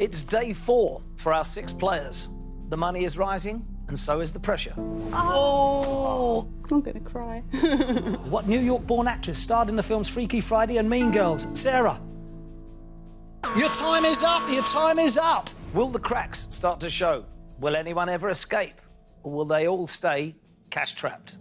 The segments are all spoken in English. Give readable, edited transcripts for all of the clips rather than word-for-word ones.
It's day 4 for our 6 players. The money is rising, and so is the pressure. Oh! I'm gonna cry. What New York-born actress starred in the films Freaky Friday and Mean Girls? Sarah. Your time is up, your time is up. Will the cracks start to show? Will anyone ever escape? Or will they all stay cash-trapped?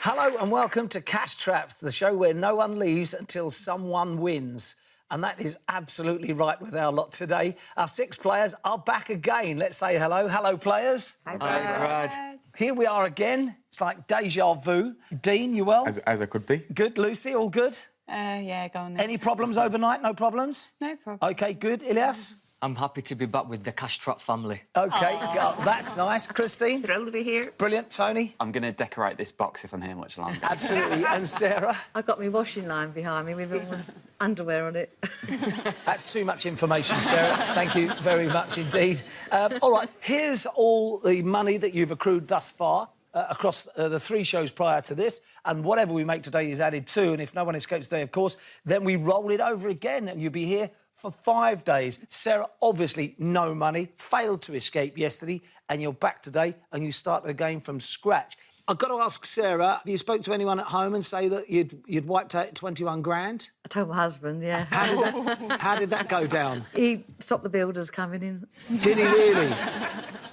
Hello and welcome to Cash Trapped, the show where no one leaves until someone wins. And that is absolutely right with our lot today. Our 6 players are back again. Let's say hello. Hello, players. Hi, Brad. Here we are again. It's like deja vu. Dean, you well? As I could be. Good. Lucy, all good? Yeah, go on then. Any problems overnight? No problems? No problem. OK, good. Ilyas? I'm happy to be back with the Cash Trap family. OK, that's nice. Christine? Thrilled to be here. Brilliant. Tony? I'm going to decorate this box if I'm here much longer. Absolutely. And Sarah? I've got my washing line behind me with all my underwear on it. That's too much information, Sarah. Thank you very much indeed. All right, here's all the money that you've accrued thus far across the 3 shows prior to this, and whatever we make today is added to, and if no one escapes today, of course, then we roll it over again, and you'll be here for 5 days. Sarah, obviously no money, failed to escape yesterday, and you're back today, and you start again from scratch. I've got to ask Sarah, have you spoke to anyone at home and say that you'd wiped out 21 grand? I told my husband, yeah. How did that go down? He stopped the builders coming in. Did he really?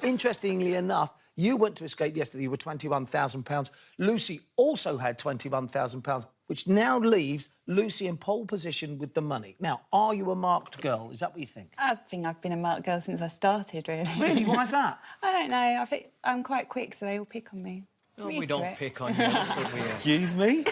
Interestingly enough, you went to escape yesterday with £21,000. Lucy also had £21,000, which now leaves Lucy in pole position with the money. Now, are you a marked girl? Is that what you think? I think I've been a marked girl since I started, really. Really? Why's that? I don't know. I think I'm quite quick, so they all pick on me. No, we don't pick on you. Excuse me?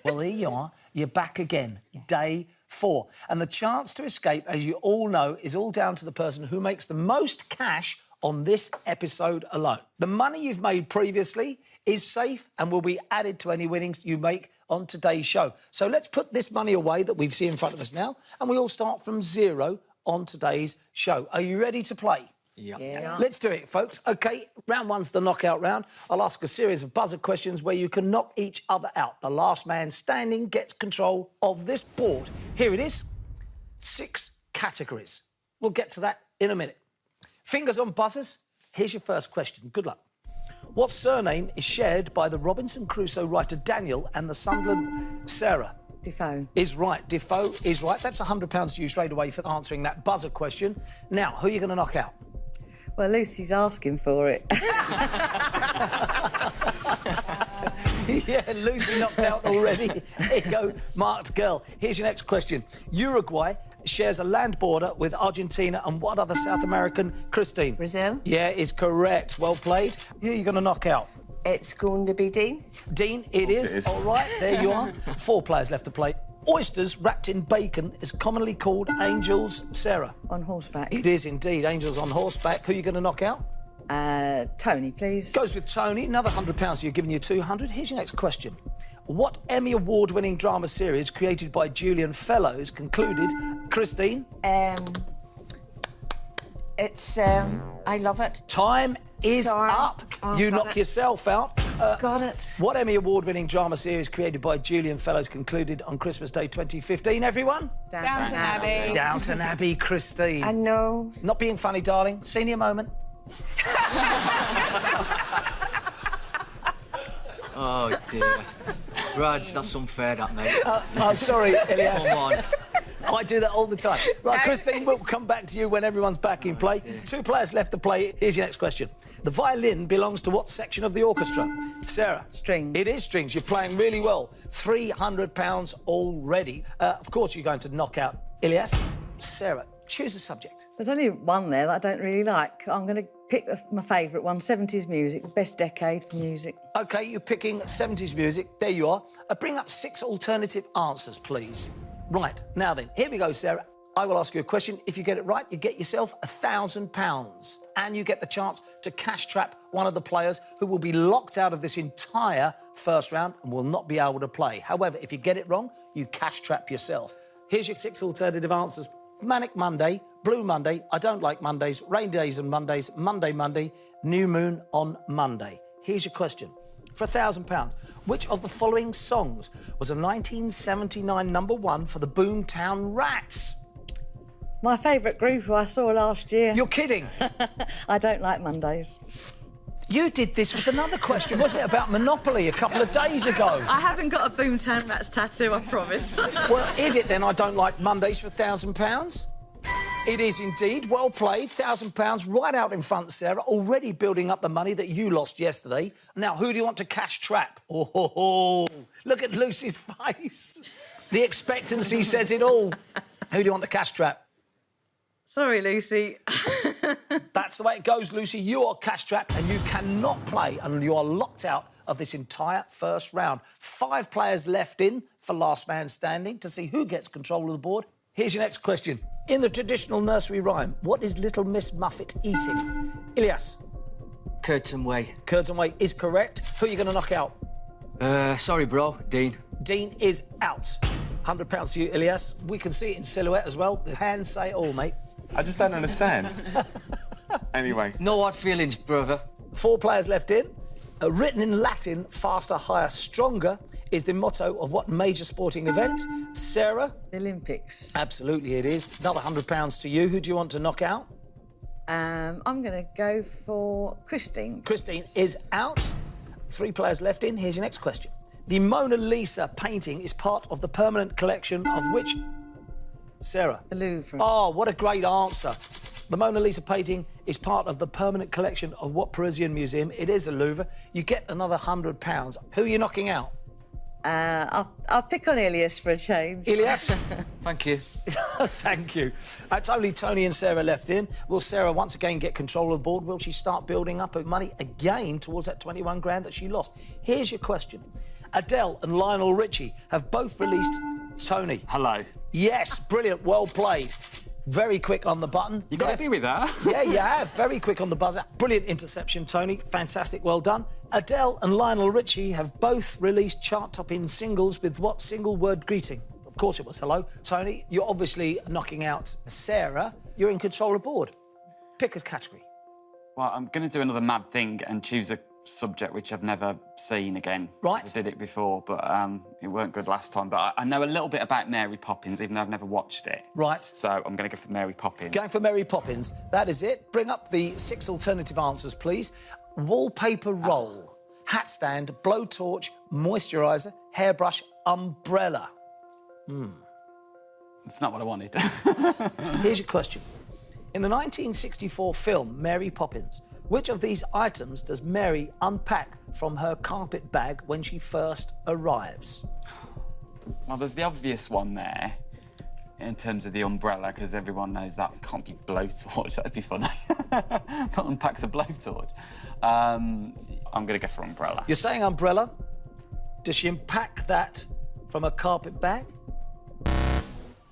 Well, here you are. You're back again. Day 4. And the chance to escape, as you all know, is all down to the person who makes the most cash on this episode alone. The money you've made previously is safe and will be added to any winnings you make on today's show. So let's put this money away that we see in front of us now, and we all start from 0 on today's show. Are you ready to play? Yeah. Let's do it, folks. OK, round 1's the knockout round. I'll ask a series of buzzer questions where you can knock each other out. The last man standing gets control of this board. Here it is. 6 categories. We'll get to that in a minute. Fingers on buzzers. Here's your first question. Good luck. What surname is shared by the Robinson Crusoe writer Daniel and the Sunderland Sarah? Defoe. Is right. Defoe is right. That's £100 to you straight away for answering that buzzer question. Now, who are you going to knock out? Well, Lucy's asking for it. Yeah, Lucy knocked out already. Here you go, marked girl. Here's your next question. Uruguay shares a land border with Argentina and what other South American? Christine? Brazil. Yeah, is correct. Well played. Who are you going to knock out? It's going to be Dean. Dean, it is. All right, there you are. 4 players left to play. Oysters wrapped in bacon is commonly called angels. Sarah? On horseback. It is indeed. Angels on horseback. Who are you going to knock out? Tony, please. Goes with Tony. Another £100, so you're giving you 200. Here's your next question. What Emmy Award-winning drama series created by Julian Fellows concluded? Christine? It's I Love It. Time is Sorry. up. Oh, You got knock it. yourself out. Got it. What Emmy Award-winning drama series created by Julian Fellows concluded on Christmas Day 2015, everyone? Downton Abbey. Downton Abbey, Christine. I know. Not being funny, darling. Senior moment. Oh, dear. Raj, that's unfair, that, mate. I'm sorry, Ilyas. Come on. I do that all the time. Right, Christine, we'll come back to you when everyone's back in play. 2 players left to play. Here's your next question. The violin belongs to what section of the orchestra? Sarah? Strings. It is strings. You're playing really well. £300 already. Of course, you're going to knock out Ilyas. Sarah, choose a subject. There's only one there that I don't really like. I'm going to pick my favourite one, 70s music, the best decade for music. OK, you're picking 70s music. There you are. Bring up 6 alternative answers, please. Right, now then, here we go, Sarah. I will ask you a question. If you get it right, you get yourself £1,000. And you get the chance to cash trap one of the players who will be locked out of this entire first round and will not be able to play. However, if you get it wrong, you cash trap yourself. Here's your 6 alternative answers. Manic Monday, Blue Monday, I Don't Like Mondays, Rain Days and Mondays, Monday, New Moon on Monday. Here's your question. For £1,000, which of the following songs was a 1979 #1 for the Boomtown Rats? My favourite group who I saw last year. You're kidding. I Don't Like Mondays. You did this with another question, wasn't it, about Monopoly a couple of days ago? I haven't got a Boomtown Rats tattoo, I promise. Well, is it then I Don't Like Mondays for £1,000? It is indeed. Well played. £1,000 right out in front, Sarah, already building up the money that you lost yesterday. Now, who do you want to cash trap? Oh, look at Lucy's face. The expectancy says it all. Who do you want to cash trap? Sorry, Lucy. That's the way it goes, Lucy. You are cash trapped and you cannot play and you are locked out of this entire first round. 5 players left in for last man standing to see who gets control of the board. Here's your next question. In the traditional nursery rhyme, what is Little Miss Muffet eating? Ilias. Curtain Way. Curtain Way is correct. Who are you going to knock out? Sorry, bro. Dean. Dean is out. £100 to you, Ilias. We can see it in silhouette as well. The hands say it all, mate. I just don't understand. Anyway. No hard feelings, brother. 4 players left in. Written in Latin, faster, higher, stronger is the motto of what major sporting event? Sarah? The Olympics. Absolutely it is. Another £100 to you. Who do you want to knock out? I'm going to go for Christine. Christine is out. 3 players left in. Here's your next question. The Mona Lisa painting is part of the permanent collection of which... Sarah? The Louvre. Oh, what a great answer. The Mona Lisa painting is part of the permanent collection of what Parisian museum? It is the Louvre. You get another £100. Who are you knocking out? I'll pick on Ilias for a change. Ilias? Thank you. Thank you. It's only Tony and Sarah left in. Will Sarah once again get control of the board? Will she start building up her money again towards that 21 grand that she lost? Here's your question. Adele and Lionel Richie have both released... Tony. Hello. Yes, brilliant, well played. Very quick on the button. You got happy with that? Yeah, you have. Very quick on the buzzer. Brilliant interception, Tony. Fantastic, well done. Adele and Lionel Richie have both released chart-topping singles with what single-word greeting? Of course it was hello. Tony, you're obviously knocking out Sarah. You're in control of the board. Pick a category. Well, I'm going to do another mad thing and choose a subject which I've never seen again. Right. I did it before, but it weren't good last time. But I know a little bit about Mary Poppins, even though I've never watched it. Right. So I'm going to go for Mary Poppins. Going for Mary Poppins. That is it. Bring up the 6 alternative answers, please. Wallpaper roll, hat stand, blowtorch, moisturiser, hairbrush, umbrella. It's not what I wanted. Here's your question. In the 1964 film Mary Poppins, which of these items does Mary unpack from her carpet bag when she first arrives? Well, there's the obvious one there, in terms of the umbrella, because everyone knows that can't be blowtorch. That'd be funny. Can't unpacks a blowtorch. I'm going to go for umbrella. You're saying umbrella? Does she unpack that from a carpet bag?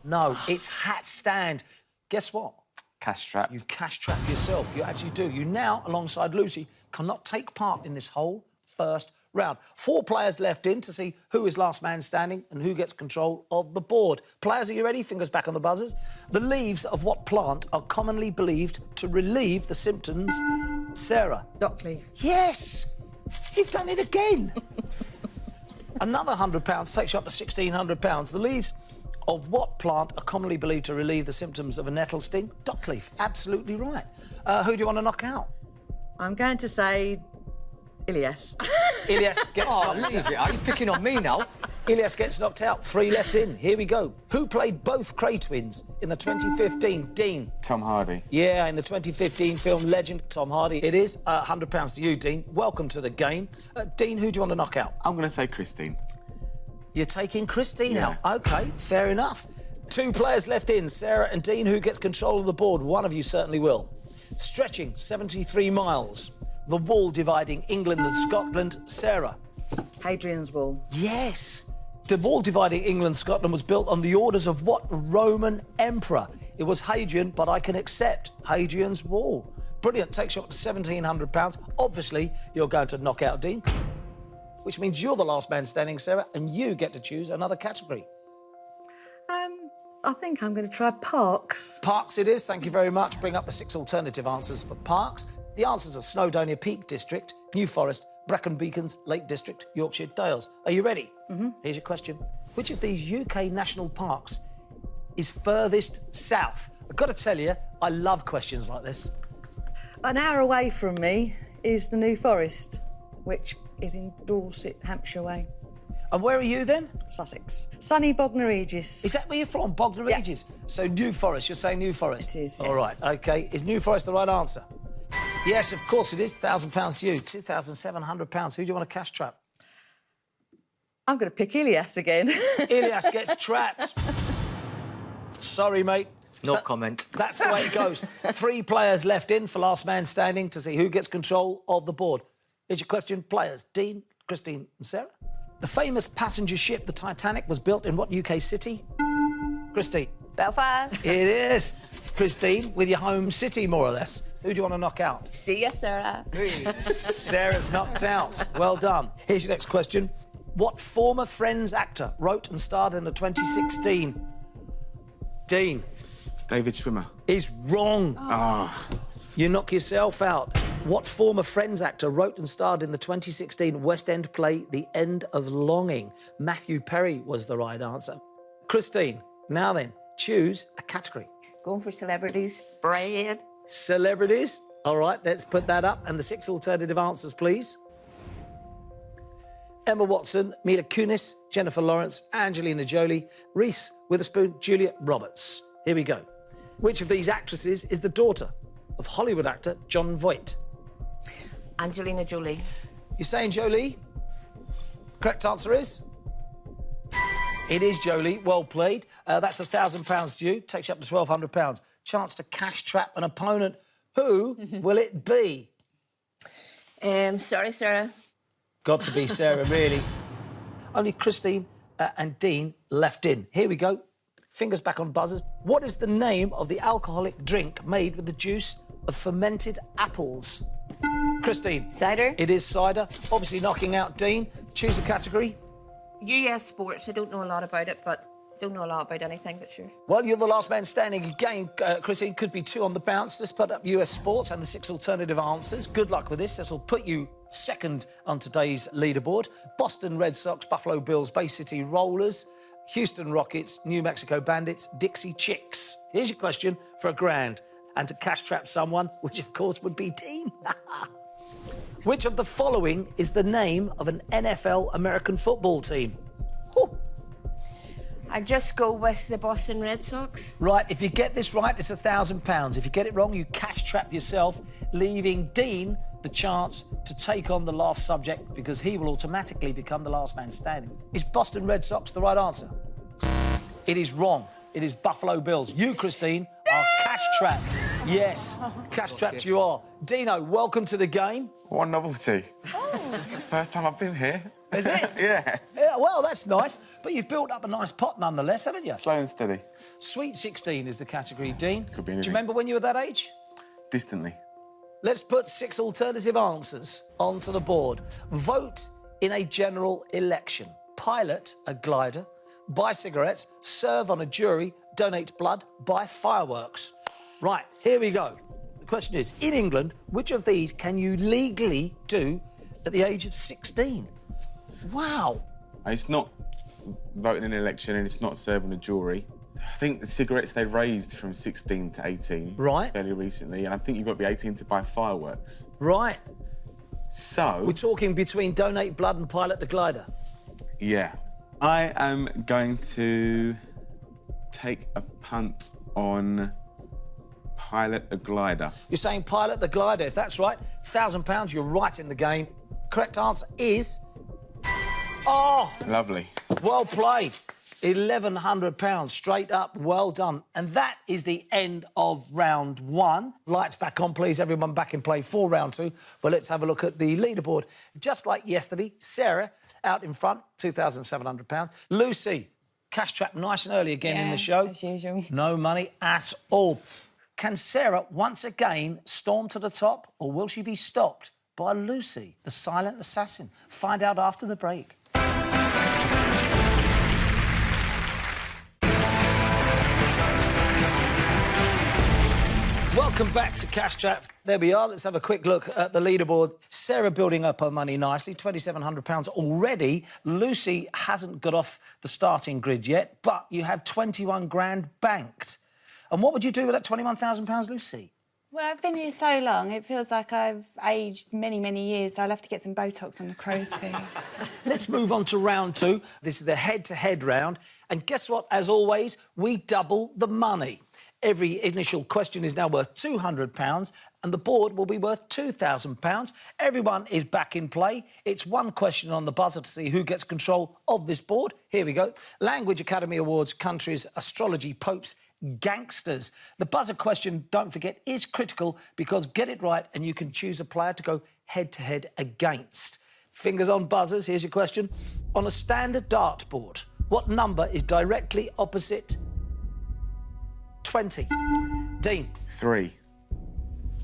No, it's hat stand. Guess what? Cash trap. You cash trap yourself. You actually do. You now, alongside Lucy, cannot take part in this whole first round. 4 players left in to see who is last man standing and who gets control of the board. Players, are you ready? Fingers back on the buzzers. The leaves of what plant are commonly believed to relieve the symptoms? Sarah. Dock leaf. Yes! You've done it again. Another £100 takes you up to £1,600. The leaves of what plant are commonly believed to relieve the symptoms of a nettle sting? Dock leaf. Absolutely right. Who do you want to knock out? I'm going to say Ilias. Ilias gets Oh, knocked leave out. it. Are you picking on me now? Ilias gets knocked out. 3 left in. Here we go. Who played both Cray twins in the 2015? Dean. Tom Hardy. Yeah, in the 2015 film Legend, Tom Hardy. It is £100 to you, Dean. Welcome to the game. Dean, who do you want to knock out? I'm going to say Christine. You're taking Christine Yeah. out. OK, fair enough. 2 players left in, Sarah and Dean. Who gets control of the board? One of you certainly will. Stretching 73 miles. The wall dividing England and Scotland. Sarah. Hadrian's Wall. Yes. The wall dividing England and Scotland was built on the orders of what Roman emperor? It was Hadrian, but I can accept Hadrian's Wall. Brilliant. Takes you up to £1,700. Obviously, you're going to knock out Dean, which means you're the last man standing, Sarah, and you get to choose another category. I think I'm going to try Parks. Parks it is, thank you very much. Bring up the 6 alternative answers for Parks. The answers are Snowdonia Peak District, New Forest, Brecon Beacons, Lake District, Yorkshire Dales. Are you ready? Here's your question. Which of these UK national parks is furthest south? I've got to tell you, I love questions like this. An hour away from me is the New Forest, which is in Dorset, Hampshire way. And where are you then? Sussex. Sunny Bognor Regis. Is that where you're from, Bognor Yeah. Regis? So New Forest, you're saying New Forest? It is, All right, yes. OK. Is New Forest the right answer? Yes, of course it is. £1,000 to you, £2,700. Who do you want to cash trap? I'm going to pick Ilias again. Ilias gets trapped. Sorry, mate. No comment. That's the way it goes. 3 players left in for last man standing to see who gets control of the board. Here's your question, players. Dean, Christine and Sarah. The famous passenger ship, the Titanic, was built in what UK city? Christine. Belfast. It is. Christine, with your home city, more or less. Who do you want to knock out? See ya, Sarah. Sarah's knocked out. Well done. Here's your next question. What former Friends actor wrote and starred in the 2016? Dean. David Schwimmer. Is wrong. Ah. You knock yourself out. What former Friends actor wrote and starred in the 2016 West End play The End of Longing? Matthew Perry was the right answer. Christine, now then, choose a category. Going for celebrities. Brad. Celebrities. All right, let's put that up. And the 6 alternative answers, please. Emma Watson, Mila Kunis, Jennifer Lawrence, Angelina Jolie, Reese Witherspoon, Julia Roberts. Here we go. Which of these actresses is the daughter of Hollywood actor Jon Voight? Angelina Jolie. You're saying Jolie? Correct answer is? It is Jolie. Well played. That's £1,000 to you. Takes you up to £1,200. Chance to cash trap an opponent. Who will it be? Sorry, Sarah. Got to be Sarah, really. Only Christine and Dean left in. Here we go. Fingers back on buzzers. What is the name of the alcoholic drink made with the juice of fermented apples? Christine. Cider. It is cider. Obviously knocking out Dean. Choose a category. US sports. I don't know a lot about it, but don't know a lot about anything, but sure. Well, you're the last man standing again, Christine. Could be 2 on the bounce. Let's put up US sports and the 6 alternative answers. Good luck with this. This will put you second on today's leaderboard. Boston Red Sox, Buffalo Bills, Bay City Rollers, Houston Rockets, New Mexico Bandits, Dixie Chicks. Here's your question for £1,000 and to cash trap someone, which of course would be Dean. Which of the following is the name of an NFL American football team? Whew. I just go with the Boston Red Sox. Right, if you get this right, it's £1,000. If you get it wrong, you cash trap yourself, leaving Dean the chance to take on the last subject because he will automatically become the last man standing. Is Boston Red Sox the right answer? It is wrong. It is Buffalo Bills. You, Christine, are cash trapped. Yes, cash trapped you are. Dino, welcome to the game. What a novelty. First time I've been here. Is it? Yeah. Yeah, well, that's nice. But you've built up a nice pot nonetheless, haven't you? Slow and steady. Sweet 16 is the category, Dean. Could be Do anything. you remember when you were that age? Distantly. Let's put 6 alternative answers onto the board. Vote in a general election. Pilot a glider. Buy cigarettes. Serve on a jury. Donate blood. Buy fireworks. Right, here we go. The question is, in England, which of these can you legally do at the age of 16? Wow. It's not voting in an election and it's not serving a jury. I think the cigarettes they raised from 16 to 18 Right. fairly recently, and I think you've got to be 18 to buy fireworks. Right. So, We're talking between donate blood and pilot the glider. yeah, I am going to take a punt on pilot a glider. You're saying pilot the glider. If that's right, £1,000, you're right in the game. Correct answer is... Oh, Lovely. well played. £1,100 straight up. Well done. And that is the end of round 1. Lights back on, please. Everyone back in play for round 2. But let's have a look at the leaderboard. Just like yesterday, Sarah out in front, £2,700. Lucy, cash trap nice and early again in the show. as usual. No money at all. Can Sarah once again storm to the top, or will she be stopped by Lucy, the silent assassin? Find out after the break. Welcome back to Cash Traps. There we are. Let's have a quick look at the leaderboard. Sarah building up her money nicely, £2,700 already. Lucy hasn't got off the starting grid yet, but you have 21 grand banked. And what would you do with that £21,000, Lucy? Well, I've been here so long, it feels like I've aged many, many years, so I'll have to get some Botox on the crow's feet. Let's move on to round two. This is the head-to-head round. And guess what? As always, we double the money. Every initial question is now worth £200 and the board will be worth £2,000. Everyone is back in play. It's one question on the buzzer to see who gets control of this board. Here we go. Language Academy Awards, countries, astrology, popes, gangsters. The buzzer question, don't forget, is critical because get it right and you can choose a player to go head-to-head against. Fingers on buzzers, here's your question. On a standard dartboard, what number is directly opposite 20? Dean? 3.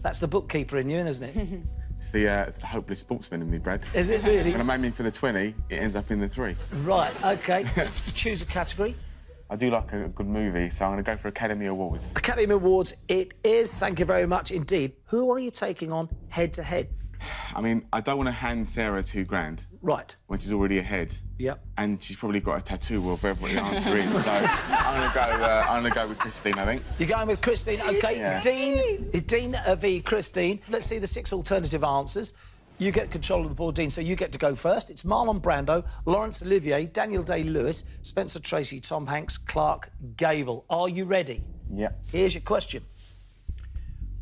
That's the bookkeeper in you, isn't it? It's the hopeless sportsman in me, Brad. Is it really? When I'm aiming for the 20, it ends up in the 3. Right, OK. Choose a category. I do like a good movie, so I'm going to go for Academy Awards. Academy Awards it is. Thank you very much indeed. Who are you taking on head-to-head? I mean, I don't want to hand Sarah £2 grand. Right. When she's already ahead. Yep. And she's probably got a tattoo of whatever the answer is. So I'm gonna go with Christine, I think. You're going with Christine, OK. Yeah. It's Dean v Christine. Let's see the 6 alternative answers. You get control of the board, Dean, so you get to go first. It's Marlon Brando, Laurence Olivier, Daniel Day-Lewis, Spencer Tracy, Tom Hanks, Clark Gable. Are you ready? Yeah. Here's your question.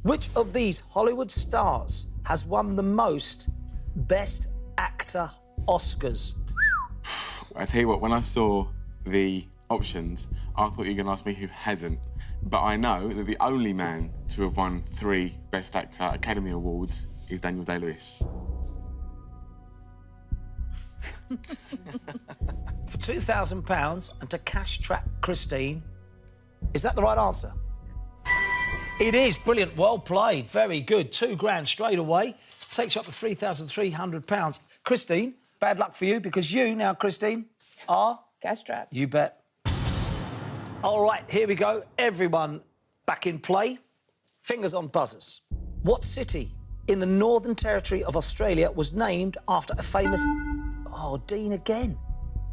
Which of these Hollywood stars has won the most Best Actor Oscars? I tell you what, when I saw the options, I thought you were going to ask me who hasn't. But I know that the only man to have won 3 Best Actor Academy Awards is Daniel Day-Lewis. For £2,000 and to cash trap Christine, is that the right answer? It is. Brilliant. Well played. Very good. 2 grand straight away. Takes you up to £3,300. Christine, bad luck for you because you now, Christine, are... Cash trap. You bet. All right, here we go. Everyone back in play. Fingers on buzzers. What city in the Northern Territory of Australia was named after a famous... Oh, Dean again.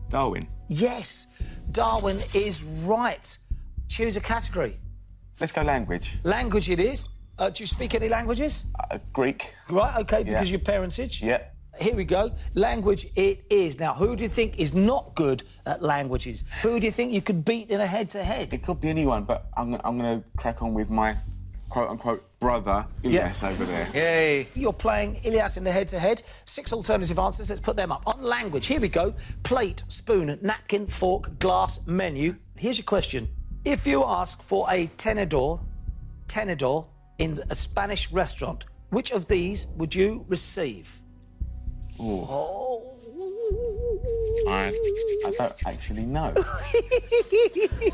Darwin. Yes, Darwin is right. Choose a category. Let's go language. Language it is. Do you speak any languages? Greek. Right, OK, because Yeah. your parentage. Yeah. Here we go. Language it is. Now, who do you think is not good at languages? Who do you think you could beat in a head-to-head? It could be anyone, but I'm going to crack on with my quote-unquote brother, Ilyas, over there. Yay. You're playing Ilyas in the head-to-head. 6 alternative answers. Let's put them up. On language, here we go. Plate, spoon, napkin, fork, glass, menu. Here's your question. If you ask for a tenedor in a Spanish restaurant, which of these would you receive? Ooh. Oh. I don't actually know.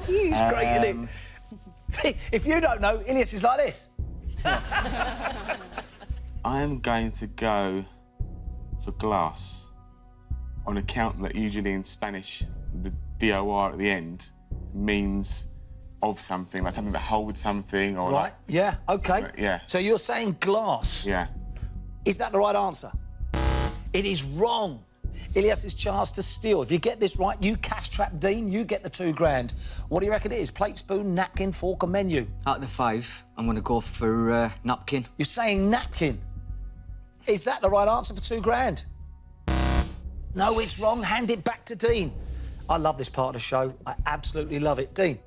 He's great, isn't he? If you don't know, Ilyas is like this. I am going to go for glass on account that usually in Spanish, the DOR at the end means of something, like something that holds something or Right, like... yeah, OK. Yeah. So you're saying glass. Yeah. Is that the right answer? It is wrong. Ilyas's chance to steal. If you get this right, you cash trap Dean, you get the 2 grand. What do you reckon it is? Plate, spoon, napkin, fork or menu? Out of the 5, I'm going to go for napkin. You're saying napkin. Is that the right answer for 2 grand? No, it's wrong. Hand it back to Dean. I love this part of the show. I absolutely love it. Dean?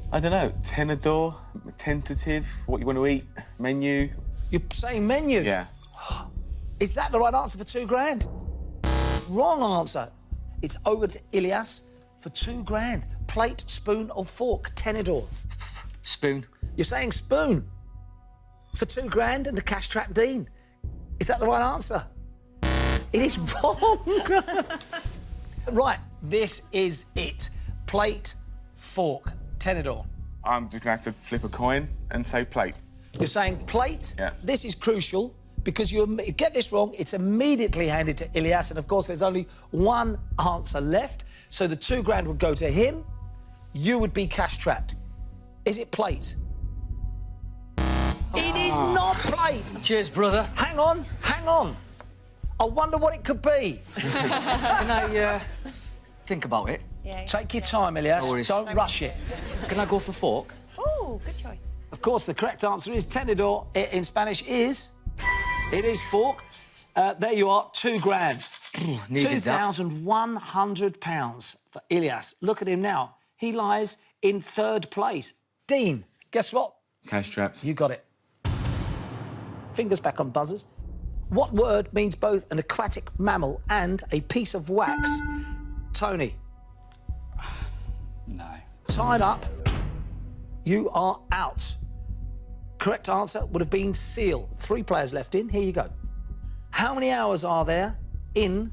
I don't know, tenedor, tentative, what you want to eat, menu. You're saying menu? Yeah. Is that the right answer for 2 grand? Wrong answer. It's over to Ilyas for 2 grand. Plate, spoon or fork, tenedor. Spoon. You're saying spoon for 2 grand and to cash trap Dean. Is that the right answer? It is wrong. Right, this is it. Plate, fork, tenedor. I'm just going to have to flip a coin and say plate. You're saying plate? Yeah. This is crucial because you get this wrong, it's immediately handed to Ilyas, and of course there's only one answer left, so the 2 grand would go to him. You would be cash trapped. Is it plate? is not played. Cheers, brother. Hang on, hang on. I wonder what it could be. Can I think about it? Yeah. Take your time, Elias. No worries. Don't rush it. Can I go for fork? Oh, good choice. Of course, the correct answer is tenedor. In Spanish is... It is fork. There you are, £2,000. Needed that. £2,100 for Elias. Look at him now. He lies in 3rd place. Dean, guess what? Cash traps. You got it. Fingers back on buzzers. What word means both an aquatic mammal and a piece of wax? Tony. No. Time up. You are out. Correct answer would have been seal. 3 players left in. Here you go. How many hours are there in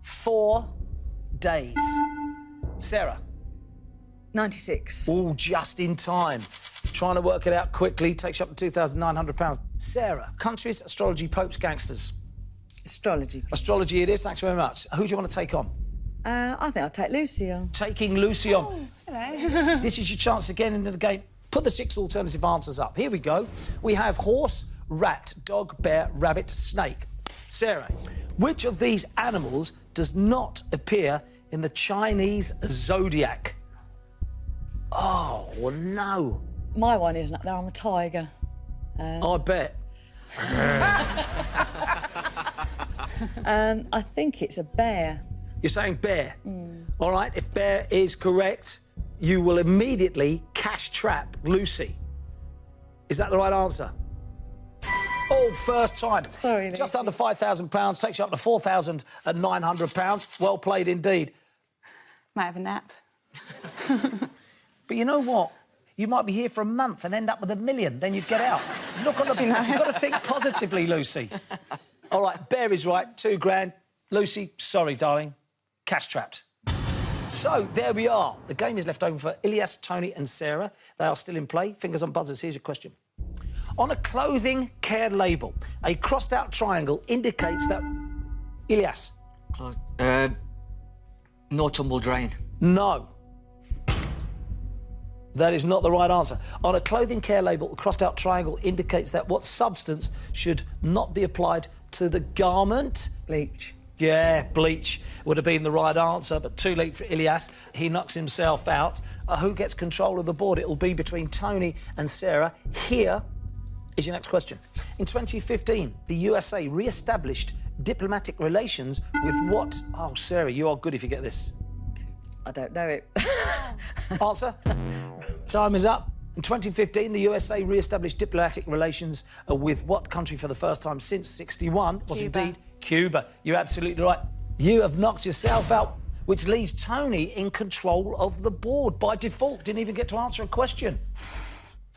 4 days? Sarah. 96. All just in time. Trying to work it out quickly takes you up to £2,900. Sarah, countries, astrology, popes, gangsters. Astrology. Astrology it is, thanks very much. Who do you want to take on? I think I'll take Lucy on. Taking Lucy on. Hello. This is your chance to get into the game. Put the 6 alternative answers up. Here we go. We have horse, rat, dog, bear, rabbit, snake. Sarah, which of these animals does not appear in the Chinese zodiac? Oh, no. My one isn't up there. I'm a tiger. I bet. I think it's a bear. You're saying bear. All right, if bear is correct, you will immediately cash trap Lucy. Is that the right answer? Oh, first time. Sorry, Just Lucy. under £5,000, takes you up to £4,900. Well played indeed. Might have a nap. But you know what? You might be here for a month and end up with $1 million, then you'd get out. Look on the... You've got to think positively, Lucy. All right, bear is right, £2,000. Lucy, sorry, darling, cash trapped. So, there we are. The game is left open for Ilias, Tony and Sarah. They are still in play. Fingers on buzzers. Here's your question. On a clothing care label, a crossed-out triangle indicates that... Ilias. No tumble drain. No. That is not the right answer. On a clothing care label, a crossed-out triangle indicates that what substance should not be applied to the garment? Bleach. Yeah, bleach would have been the right answer, but too late for Ilias. He knocks himself out. Who gets control of the board? It will be between Tony and Sarah. Here is your next question. In 2015, the USA re-established diplomatic relations with what? Oh, Sarah, you are good if you get this. I don't know it. Answer? Time is up. In 2015, the USA re-established diplomatic relations with what country for the first time since '61? Was Cuba. indeed Cuba. You're absolutely right. You have knocked yourself out, which leaves Tony in control of the board by default. Didn't even get to answer a question.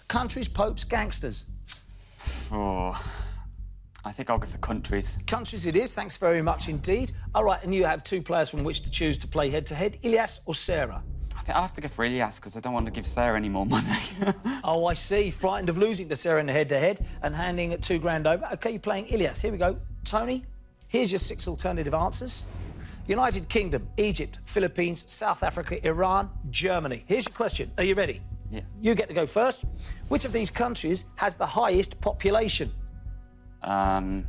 Countries, popes, gangsters. Oh, I think I'll go for countries. Countries it is, thanks very much indeed. All right, and you have 2 players from which to choose to play head-to-head, Ilias or Sarah? I think I'll have to go for Ilias because I don't want to give Sarah any more money. Oh, I see. Frightened of losing to Sarah in the head-to-head and handing it £2,000 over. OK, you're playing Ilias. Here we go. Tony, here's your 6 alternative answers. United Kingdom, Egypt, Philippines, South Africa, Iran, Germany. Here's your question. Are you ready? Yeah. You get to go first. Which of these countries has the highest population? I'll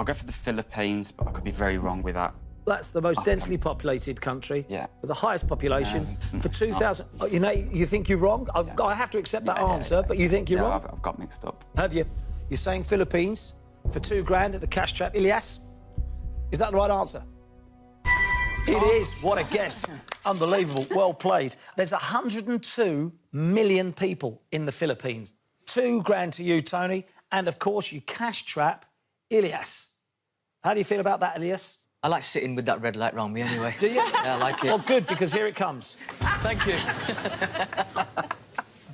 go for the Philippines, but I could be very wrong with that. That's the most densely populated country. Yeah. With the highest population. No, For 2,000... Oh, you know, you think you're wrong? I have to accept that answer, but you think you're wrong? I've got mixed up. Have you? You're saying Philippines for £2,000 at the cash trap. Ilias, is that the right answer? It is. What a guess. Unbelievable. Well played. There's 102 million people in the Philippines. £2,000 to you, Tony. And, of course, you cash trap Ilias. How do you feel about that, Ilias? I like sitting with that red light round me anyway. Do you? Yeah, I like it. Well, good, because here it comes. Thank you.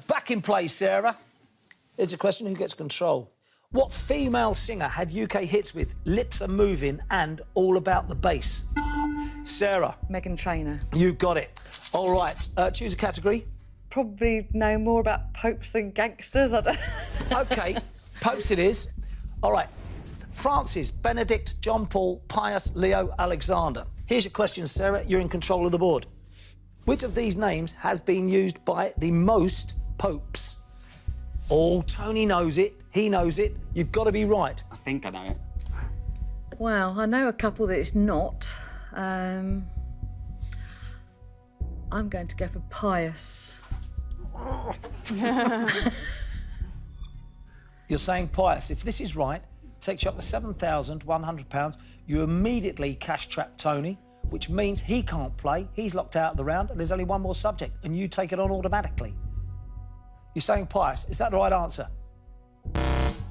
Back in play, Sarah. Here's a question. Who gets control? What female singer had UK hits with Lips Are Moving and All About the Bass? Sarah. Meghan Trainor. You got it. All right. Choose a category. Probably know more about popes than gangsters. I don't... OK. Popes it is. All right. Francis, Benedict, John Paul, Pius, Leo, Alexander. Here's your question, Sarah. You're in control of the board. Which of these names has been used by the most popes? Oh, Tony knows it. He knows it. You've got to be right. I think I know it. Well, I know a couple that it's not. I'm going to go for pious. You're saying pious. If this is right, it takes you up to £7,100. You immediately cash trap Tony, which means he can't play. He's locked out of the round, and there's only one more subject, and you take it on automatically. You're saying pious. Is that the right answer?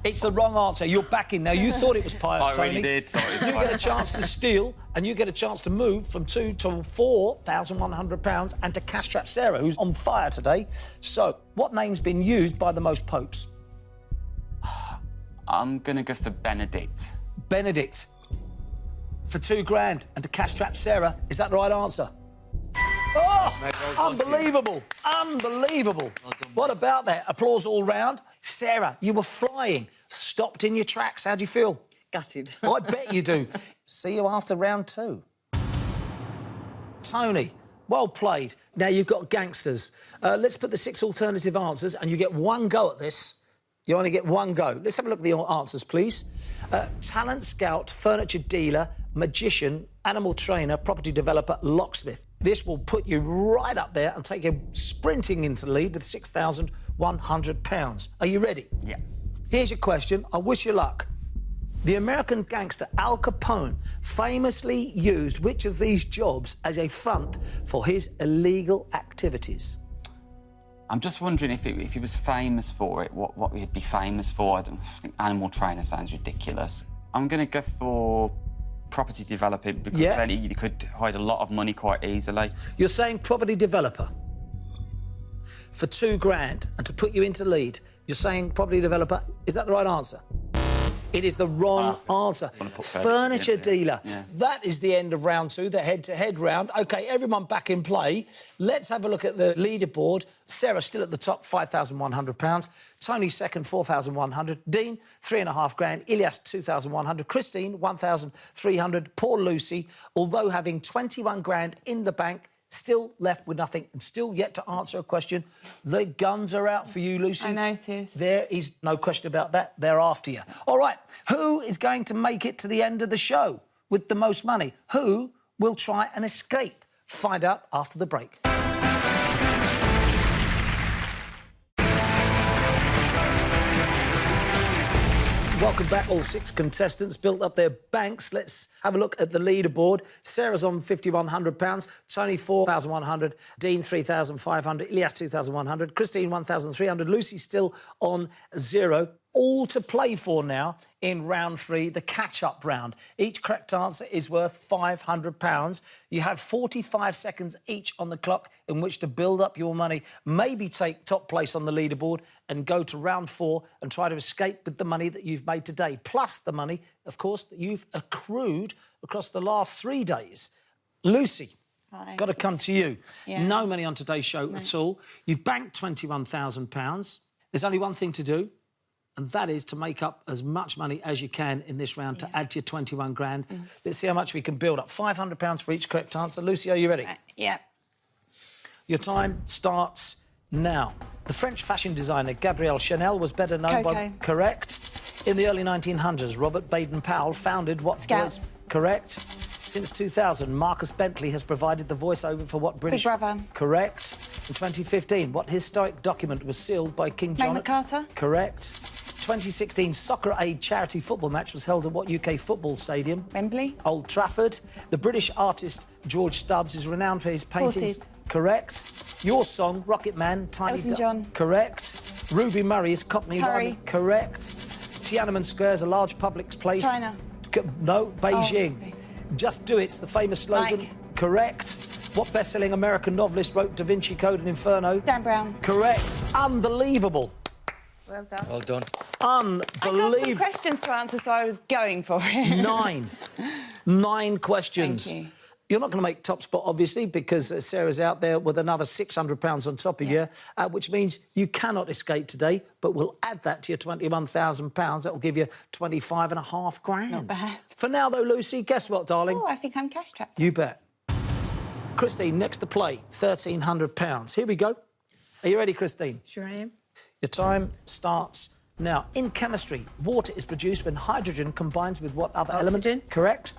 It's the wrong answer. You're back in now. You thought it was pious, I Tony. really did. You get a chance to steal, and you get a chance to move from £2,000 to £4,100 and to cash trap Sarah, who's on fire today. So, what name's been used by the most popes? I'm going to go for Benedict. Benedict. For £2,000 and to cash trap Sarah. Is that the right answer? Oh, Mate, well done, unbelievable. Unbelievable. What about that? Applause all round. Sarah, you were flying. Stopped in your tracks. How do you feel? Gutted. I bet you do. See you after round 2. Tony, well played. Now you've got gangsters. Let's put the 6 alternative answers and you get one go at this. You only get one go. Let's have a look at the answers, please. Talent scout, furniture dealer, magician, animal trainer, property developer, locksmith. This will put you right up there and take you sprinting into the lead with £6,100. Are you ready? Yeah. Here's your question. I wish you luck. The American gangster Al Capone famously used which of these jobs as a front for his illegal activities? I'm just wondering if he was famous for it, what he'd be famous for. I think animal trainer sounds ridiculous. I'm going to go for property developing because then he could hide a lot of money quite easily. You're saying property developer for £2,000 and to put you into lead. You're saying property developer. Is that the right answer? It is the wrong answer. Furniture dealer. Yeah. That is the end of round 2, the head-to-head round. OK, everyone back in play. Let's have a look at the leaderboard. Sarah still at the top, £5,100. Tony second, £4,100. Dean, £3,500. Ilyas, £2,100. Christine, £1,300. Poor Lucy, although having £21,000 in the bank, still left with nothing and still yet to answer a question. The guns are out for you, Lucy. I noticed. There is no question about that. They're after you. All right, who is going to make it to the end of the show with the most money? Who will try and escape? Find out after the break. Welcome back. All 6 contestants built up their banks. Let's have a look at the leaderboard. Sarah's on £5,100, Tony £4,100, Dean £3,500, Ilyas £2,100, Christine £1,300, Lucy still on 0. All to play for now in round 3, the catch-up round. Each correct answer is worth £500. You have 45 seconds each on the clock in which to build up your money, maybe take top place on the leaderboard and go to round 4 and try to escape with the money that you've made today, plus the money, of course, that you've accrued across the last 3 days. Lucy, got to come to you. Yeah. No money on today's show at all. You've banked £21,000. There's only one thing to do, and that is to make up as much money as you can in this round to add to your £21,000. Let's see how much we can build up. £500 for each correct answer. Lucy, are you ready? Yeah. Your time starts now. The French fashion designer Gabrielle Chanel was better known by... Coco. Correct. In the early 1900s, Robert Baden-Powell founded what... Scouts. Correct. Since 2000, Marcus Bentley has provided the voiceover for what British... Big Brother. Correct. In 2015, what historic document was sealed by King John... Magna Carta. Correct. 2016 Soccer Aid charity football match was held at what UK football stadium? Wembley. Old Trafford. The British artist George Stubbs is renowned for his paintings. Horses. Correct. Your song, Rocket Man, Tiny Elton John. Correct. Ruby Murray is Cockney Curry. Rhyming. Correct. Tiananmen Square is a large public place. China. No, Beijing. okay. Just Do It's the famous slogan. Nike. Correct. What best-selling American novelist wrote Da Vinci Code and Inferno? Dan Brown. Correct. Unbelievable. Well done. Well done. I got some Unbelievable. questions to answer, so I was going for it. 9 questions. Thank you. You're not going to make top spot, obviously, because Sarah's out there with another £600 on top of you, which means you cannot escape today, but we'll add that to your £21,000. That will give you £25,500. Not bad. For now, though, Lucy, guess what, darling? Oh, I think I'm cash trapped. You bet. Christine, next to play, £1,300. Here we go. Are you ready, Christine? Sure I am. Your time starts now. In chemistry, water is produced when hydrogen combines with what other element? Oxygen. Correct.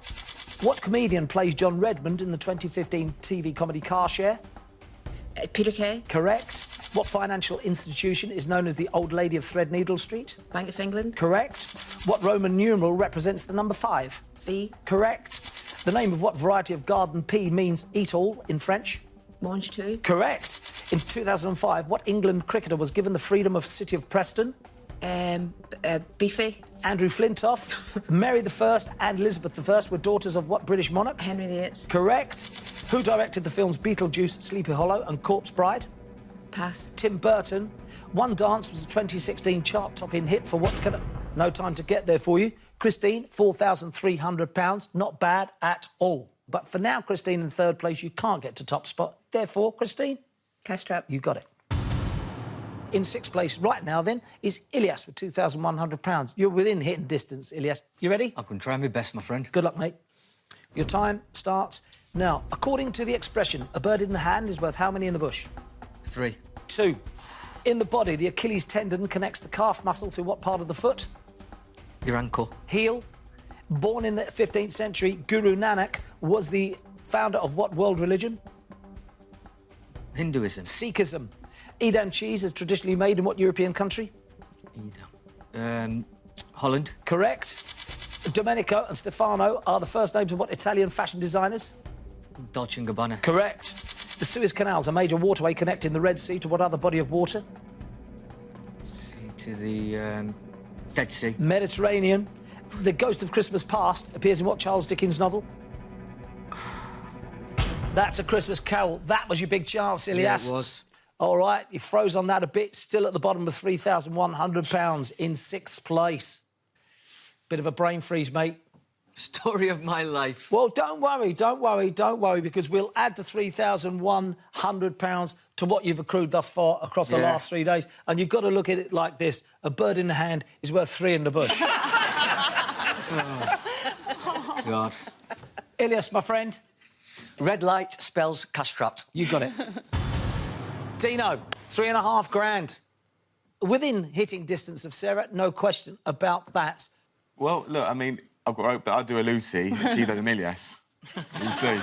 What comedian plays John Redmond in the 2015 TV comedy Car Share? Peter Kay. Correct. What financial institution is known as the Old Lady of Threadneedle Street? Bank of England. Correct. What Roman numeral represents the number 5? V. Correct. The name of what variety of garden pea means eat all in French? Mange 2. Correct. In 2005, what England cricketer was given the freedom of City of Preston? Beefy. Andrew Flintoff. Mary I and Elizabeth I were daughters of what British monarch? Henry VIII. Correct. Who directed the films Beetlejuice, Sleepy Hollow and Corpse Bride? Pass. Tim Burton. One Dance was a 2016 chart-topping hit for what... No time to get there for you. Christine, £4,300. Not bad at all. But for now, Christine, in third place, you can't get to top spot. Therefore, Christine... Cash trap. You got it. In sixth place right now, then, is Ilias with £2,100. You're within hitting distance, Ilias. You ready? I can try my best, my friend. Good luck, mate. Your time starts now. According to the expression, a bird in the hand is worth how many in the bush? 3. 2. In the body, the Achilles tendon connects the calf muscle to what part of the foot? Your ankle. Heel. Born in the 15th century, Guru Nanak was the founder of what world religion? Hinduism. Sikhism. Edam cheese is traditionally made in what European country? Holland. Correct. Domenico and Stefano are the first names of what Italian fashion designers? Dolce & Gabbana. Correct. The Suez Canal is a major waterway connecting the Red Sea to what other body of water? To the Dead Sea. Mediterranean. The Ghost of Christmas Past appears in what Charles Dickens novel? That's A Christmas Carol. That was your big chance, Ilias. Yeah, it was. All right, he froze on that a bit. Still at the bottom with £3,100 in sixth place. Bit of a brain freeze, mate. Story of my life. Well, don't worry, because we'll add the £3,100 to what you've accrued thus far across the last 3 days. And you've got to look at it like this. A bird in the hand is worth 3 in the bush. Oh, God. Ilias, my friend. Red light spells cash trapped. You got it. Dino, £3,500. Within hitting distance of Sarah, no question about that. Well, look, I mean, I've got to hope that I do a Lucy and she does an Ilias. We'll see.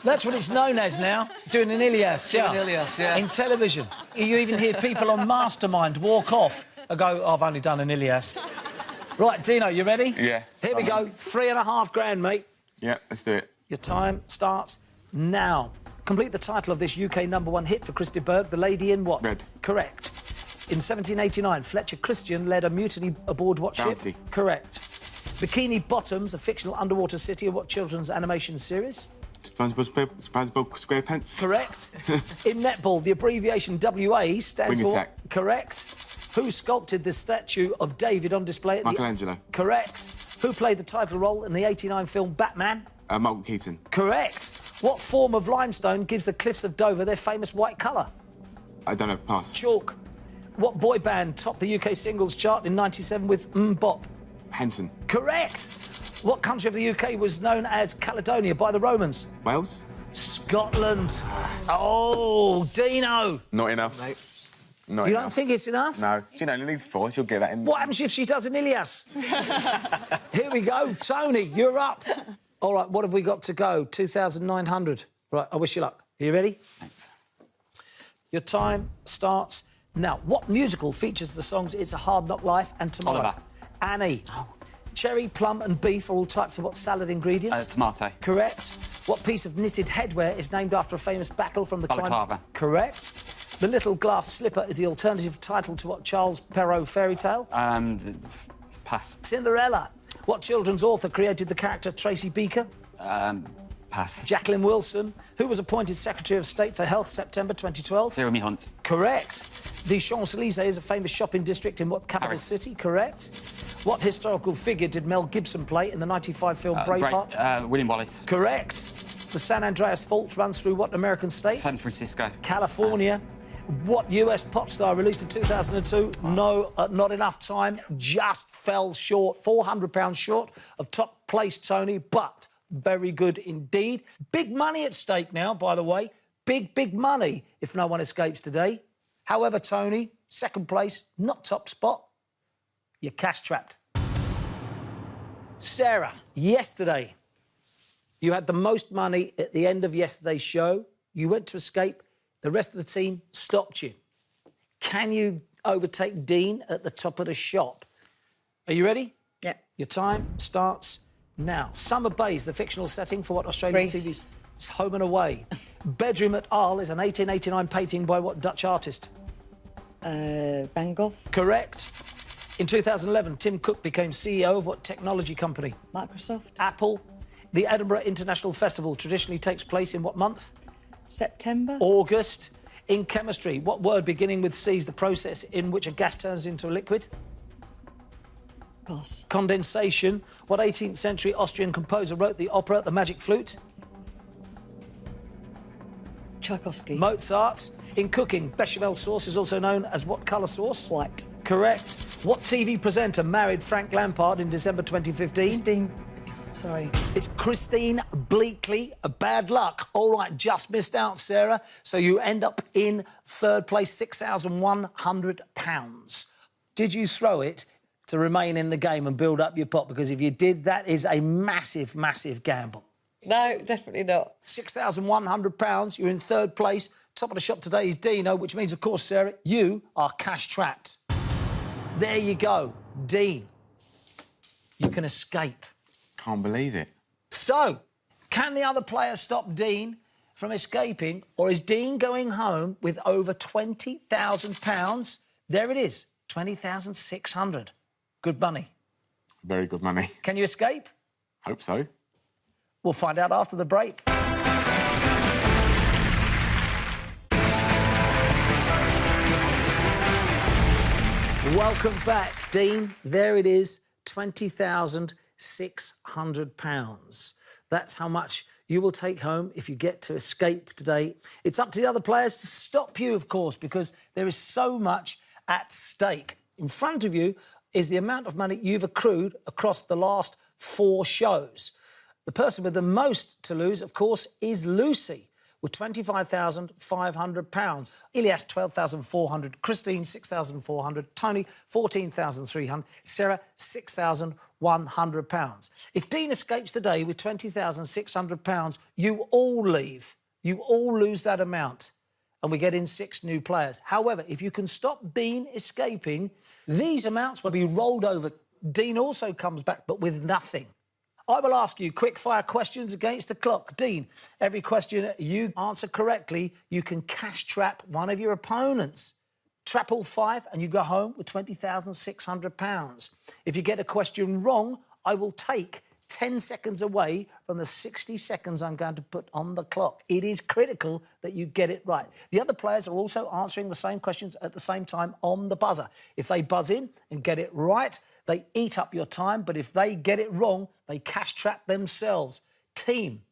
That's what it's known as now, doing an Ilias, yeah. Doing an Ilias, yeah. In television. You even hear people on Mastermind walk off and go, I've only done an Ilias. Right, Dino, you ready? Yeah. Here we go. £3,500, mate. Yeah, let's do it. Your time starts now. Complete the title of this UK #1 hit for Christy Berg, The Lady in what? Red. Correct. In 1789, Fletcher Christian led a mutiny aboard what Bounty. ship? Correct. Bikini Bottom's a fictional underwater city of what children's animation series? SpongeBob SquarePants. Correct. In netball, the abbreviation WA stands Wing for... attack. Correct. Who sculpted the statue of David on display at Michelangelo. Correct. Who played the title role in the '89 film Batman? Michael Keaton. Correct. What form of limestone gives the cliffs of Dover their famous white colour? I don't know, pass. Chalk. What boy band topped the UK singles chart in '97 with Bop? Henson. Correct. What country of the UK was known as Caledonia by the Romans? Wales. Scotland. Oh, Dino. Not enough. Mate. Not You enough. don't think it's enough? No. She only needs 4. She'll get that in. What happens if she does an Ilias? Here we go. Tony, you're up. All right, what have we got to go? 2,900. Right, I wish you luck. Are you ready? Thanks. Your time starts now. What musical features the songs It's a Hard Knock Life and Tomorrow? Oliver. Annie. Cherry, plum and beef are all types of what salad ingredients? Tomato. Correct. What piece of knitted headwear is named after a famous battle from the Balaclava. Correct. The Little Glass Slipper is the alternative title to what Charles Perrault fairy tale? Pass. Cinderella. What children's author created the character Tracy Beaker? Pass. Jacqueline Wilson. Who was appointed Secretary of State for Health September 2012? Jeremy Hunt. Correct. The Champs-Élysées is a famous shopping district in what capital Paris. city? Correct. What historical figure did Mel Gibson play in the '95 film Braveheart? William Wallace. Correct. The San Andreas Fault runs through what American state? San Francisco. California. What US pop star released in 2002? No, not enough time. Just fell short. £400 short of top place, Tony, but very good indeed. Big money at stake now, by the way. Big money if no one escapes today. However, Tony, second place, not top spot. You're cash trapped. Sarah, yesterday, you had the most money at the end of yesterday's show. You went to escape. The rest of the team stopped you. Can you overtake Dean at the top of the shop? Are you ready? Yeah. Your time starts now. Summer Bay is the fictional setting for what Australian Greece. TV's It's Home and Away. Bedroom at Arles is an 1889 painting by what Dutch artist? Van Gogh, Correct. In 2011, Tim Cook became CEO of what technology company? Microsoft, Apple. The Edinburgh International Festival traditionally takes place in what month? September, August. In chemistry, what word beginning with C is the process in which a gas turns into a liquid? pass. Condensation. What 18th century Austrian composer wrote the opera The Magic Flute? Tchaikovsky, Mozart. In cooking, bechamel sauce is also known as what colour sauce? White, Correct. What TV presenter married Frank Lampard in December 2015? Dean. Sorry. It's Christine Bleakley. Bad luck. All right, just missed out, Sarah. So you end up in third place, £6,100. Did you throw it to remain in the game and build up your pot? Because if you did, that is a massive, massive gamble. No, definitely not. £6,100. You're in third place. Top of the shop today is Dino, which means, of course, Sarah, you are cash trapped. There you go. Dean, you can escape. Can't believe it. So, can the other player stop Dean from escaping, or is Dean going home with over £20,000? There it is, 20,600. Good money. Very good money. Can you escape? Hope so. We'll find out after the break. Welcome back, Dean. There it is, £20,600. That's how much you will take home if you get to escape today. It's up to the other players to stop you, of course, because there is so much at stake. In front of you is the amount of money you've accrued across the last 4 shows. The person with the most to lose, of course, is Lucy, with £25,500. Ilias, £12,400. Christine, £6,400. Tony, £14,300. Sarah, £6,100. If Dean escapes today with £20,600, you all leave. You all lose that amount. And we get in 6 new players. However, if you can stop Dean escaping, these amounts will be rolled over. Dean also comes back, but with nothing. I will ask you quick-fire questions against the clock. Dean, every question you answer correctly, you can cash trap one of your opponents. Trap all 5 and you go home with £20,600. If you get a question wrong, I will take 10 seconds away from the 60 seconds I'm going to put on the clock. It is critical that you get it right. The other players are also answering the same questions at the same time on the buzzer. If they buzz in and get it right, they eat up your time, but if they get it wrong, they cash trap themselves. Team,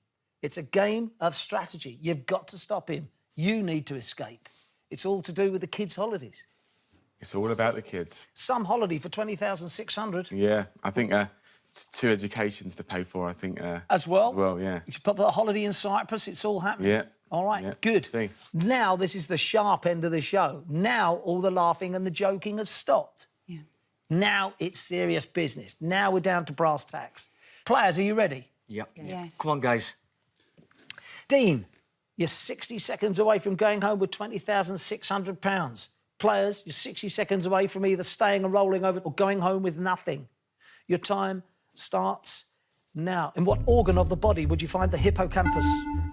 it's a game of strategy. You've got to stop him. You need to escape. It's all to do with the kids' holidays. It's all about the kids. Some holiday for £20,600. Yeah, I think it's 2 educations to pay for, I think. As well? As well, yeah. You should put the holiday in Cyprus. It's all happening. Yeah. All right, Yeah. good. See. Now this is the sharp end of the show. Now all the laughing and the joking have stopped. Yeah. Now it's serious business. Now we're down to brass tacks. Players, are you ready? Yep. Yes. Come on, guys. Dean, you're 60 seconds away from going home with £20,600. Players, you're 60 seconds away from either staying and rolling over or going home with nothing. Your time starts now. In what organ of the body would you find the hippocampus?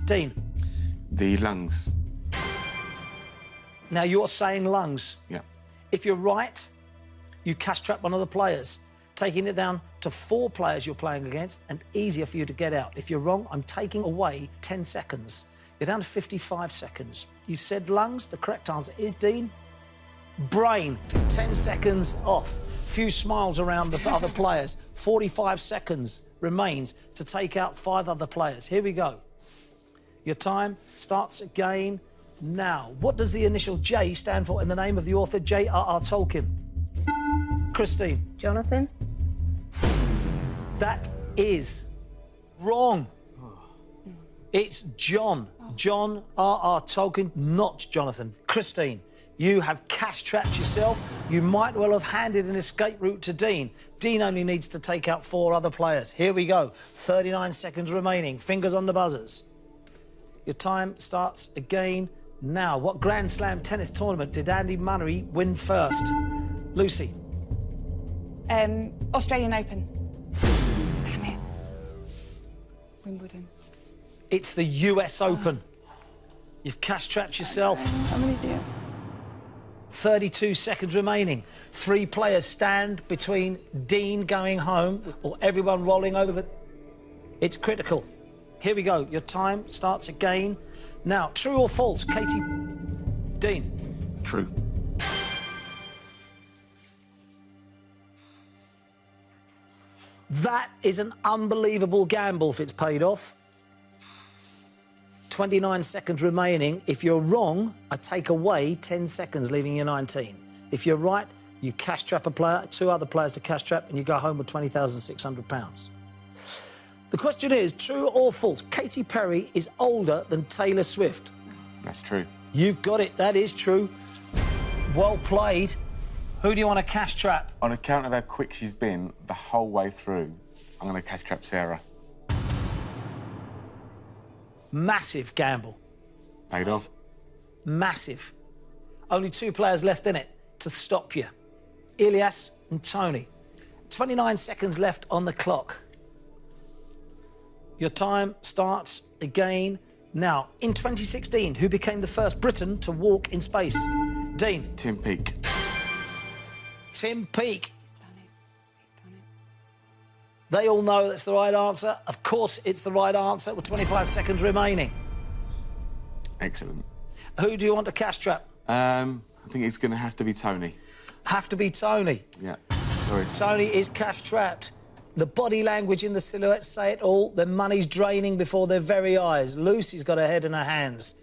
Dean. The lungs. Now, you're saying lungs. Yeah. If you're right, you cash trap one of the players, taking it down to 4 players you're playing against and easier for you to get out. If you're wrong, I'm taking away 10 seconds. You're down to 55 seconds. You've said lungs. The correct answer is, Dean, brain. 10 seconds off. Few smiles around the other players. 45 seconds remains to take out 5 other players. Here we go. Your time starts again now. What does the initial J stand for in the name of the author J.R.R. Tolkien? Christine. Jonathan? That is wrong. It's John. John R.R. Tolkien, not Jonathan. Christine, You have cash-trapped yourself. You might well have handed an escape route to Dean. Dean only needs to take out 4 other players. Here we go. 39 seconds remaining. Fingers on the buzzers. Your time starts again now. What Grand Slam tennis tournament did Andy Murray win first? Lucy. Australian Open. Damn it. Wimbledon. It's the US Open. You've cash-trapped yourself. How many do you? 32 seconds remaining. 3 players stand between Dean going home or everyone rolling over. It's critical. Here we go. Your time starts again. Now, true or false, Katie? Dean. True. That is an unbelievable gamble if it's paid off. 29 seconds remaining. If you're wrong, I take away 10 seconds, leaving you 19. If you're right, you cash trap a player, 2 other players to cash trap, and you go home with £20,600. The question is, true or false, Katy Perry is older than Taylor Swift? That's true. You've got it. That is true. Well played. Who do you want to cash trap? On account of how quick she's been the whole way through, I'm going to cash trap Sarah. Massive gamble. Paid off. Massive. Only 2 players left in it to stop you. Ilias and Tony. 29 seconds left on the clock. Your time starts again now. In 2016, who became the first Briton to walk in space? Dean. Tim Peake. Tim Peake. They all know that's the right answer. Of course, it's the right answer with 25 seconds remaining. Excellent. Who do you want to cash trap? I think it's going to have to be Tony. Have to be Tony. Yeah. Sorry. Tony is cash trapped. The body language in the silhouette say it all. The money's draining before their very eyes. Lucy's got her head in her hands.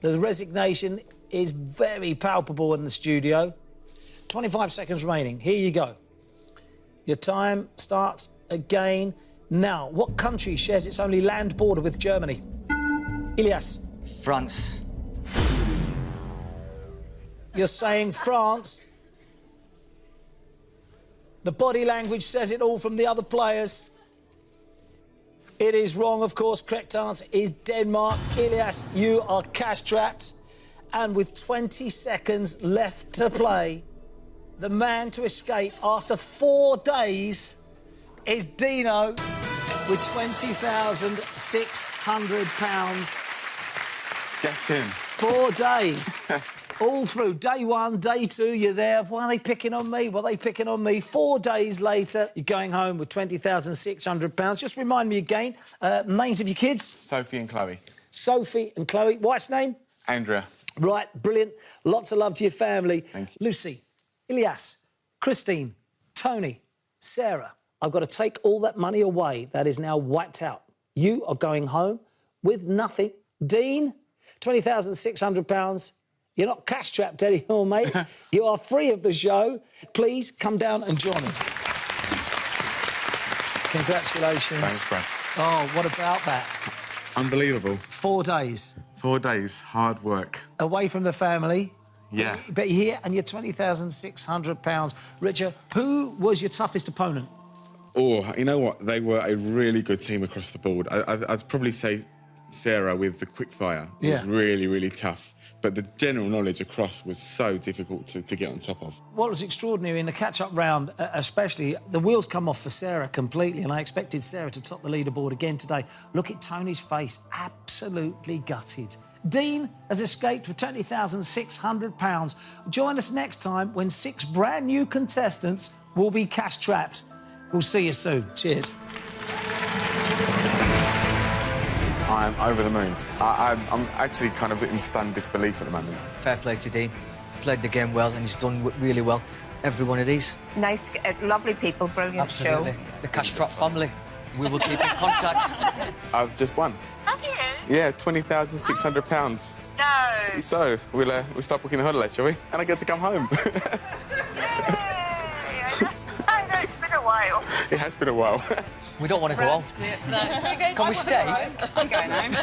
The resignation is very palpable in the studio. 25 seconds remaining. Here you go. Your time starts again now. What country shares its only land border with Germany? Ilias. France. You're saying France. The body language says it all from the other players. It is wrong, of course. Correct answer is Denmark. Ilias, you are cash trapped. And with 20 seconds left to play, the man to escape after 4 days is Dino with £20,600. Get in. 4 days. All through. Day 1, day 2, you're there. Why are they picking on me? Why are they picking on me? 4 days later, you're going home with £20,600. Just remind me again, names of your kids? Sophie and Chloe. Sophie and Chloe. Wife's name? Andrea. Right, brilliant. Lots of love to your family. Thank you. Lucy, Ilias, Christine, Tony, Sarah. I've got to take all that money away. That is now wiped out. You are going home with nothing. Dean, £20,600. You're not cash-trapped anymore, mate. You are free of the show. Please come down and join me. Congratulations. Thanks, Brad. Oh, what about that? Unbelievable. 4 days. 4 days, hard work. Away from the family. Yeah. But here, and you're £20,600. Richard, who was your toughest opponent? Oh, you know what? They were a really good team across the board. I'd probably say Sarah with the quickfire. It was really, really tough. But the general knowledge across was so difficult to get on top of. What was extraordinary in the catch-up round, especially, the wheels come off for Sarah completely, and I expected Sarah to top the leaderboard again today. Look at Tony's face, absolutely gutted. Dean has escaped with £20,600. Join us next time when 6 brand new contestants will be cash-trapped. We'll see you soon. Cheers. I'm over the moon. I'm actually kind of in stunned disbelief at the moment. Fair play to Dean. Played the game well and he's done really well. Every one of these. Nice, lovely people, brilliant Absolutely. show. The Castrop family. We will keep in contact. I've just won. Have you? Yeah, £20,600. No. So, we'll start booking the holiday, shall we? And I get to come home. I know, it's been a while. It has been a while. We don't want to go home. No. Can we stay? I'm going home.